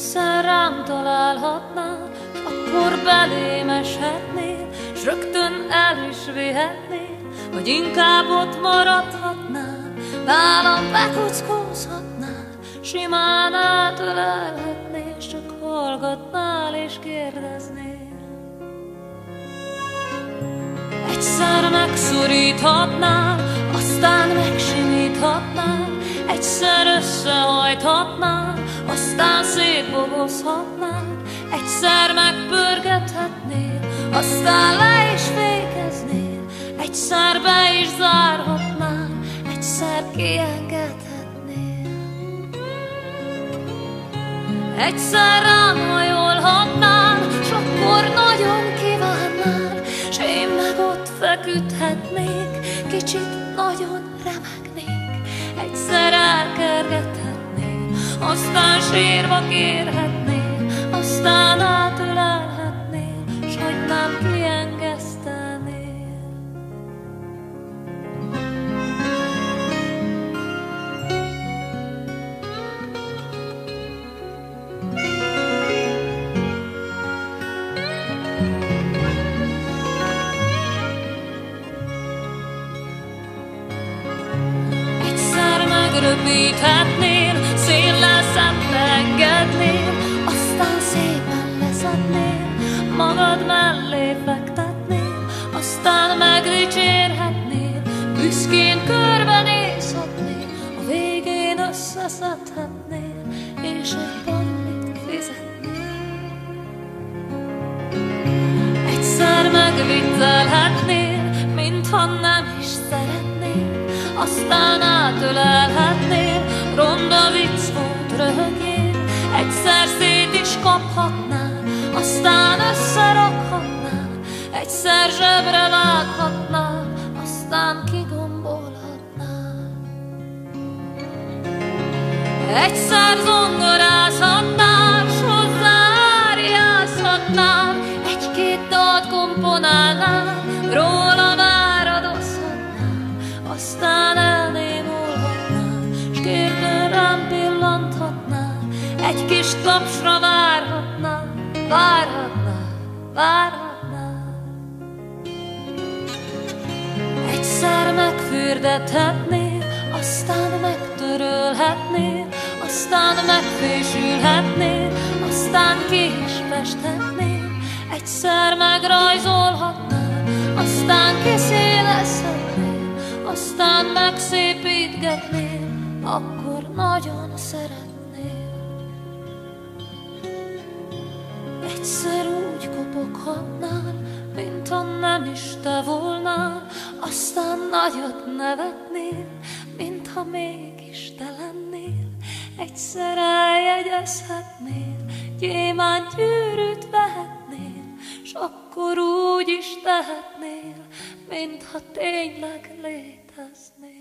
egyszer rám találhatnál, s akkor belém eshetnél, s rögtön el is vihetnél, vagy inkább ott maradhatnál, nálam bekuckózhatnál, simán átölelhetnél, s csak hallgatnál és kérdeznél. Egyszer megszoríthatnál, aztán megsimíthatnál, egyszer összehajthatnál, aztán szétbogozhatnál, egyszer megpörgethetnél, aztán le is fékeznél, egyszer be is zárhatnál, egyszer kiengedhetnél. Egyszer rám hajolhatnál, s akkor nagyon kívánnál, s én meg ott feküdhetnék, kicsit nagyon remegnék. Egyszer elkergethetnél, aztán sírva kérhetnél, aztán átölelhetnél, s hogy nem kiengesztenél. Röpíthetnél, széllel szembe engednél, aztán szépen leszednél, magad mellé fektetnél, aztán megdicsérhetnél, büszkén körbenézhetnél, a végén összeszedhetnél, és egy pannyt fizetnél. Egyszer megviccelhetnél, mintha nem is szeretnél, aztán átölelhetnél, ronda vicc volt, röhögjél. Egyszer szét is kaphatnál, aztán összerakhatnál, egyszer zsebre vághatnál, aztán kigombolhatnál. Egyszer zongorázhatnál, s hozzá áriázhatnál, egy-két dalt komponálnál, róla váradozhatnál, aztán elnémulhatnál, s kértől rám pillanthatnál, egy kis tapsra várhatnál, várhatnál, várhatnál. Egyszer megfürdethetnél, aztán megtörölhetnél, aztán megfésülhetnél, aztán ki is festhetnél, egyszer megrajzolhatnál, aztán kiszélezhetnél, aztán megszépítgetnél, akkor nagyon szeretnél. Egyszer úgy kopoghatnál, mintha nem is te volnál, aztán nagyot nevetnél, mintha mégis te lennél. Egyszer eljegyezhetnél, gyémánt gyűrűt vehetnél, s akkor úgy is tehetnél, mintha tényleg léteznél.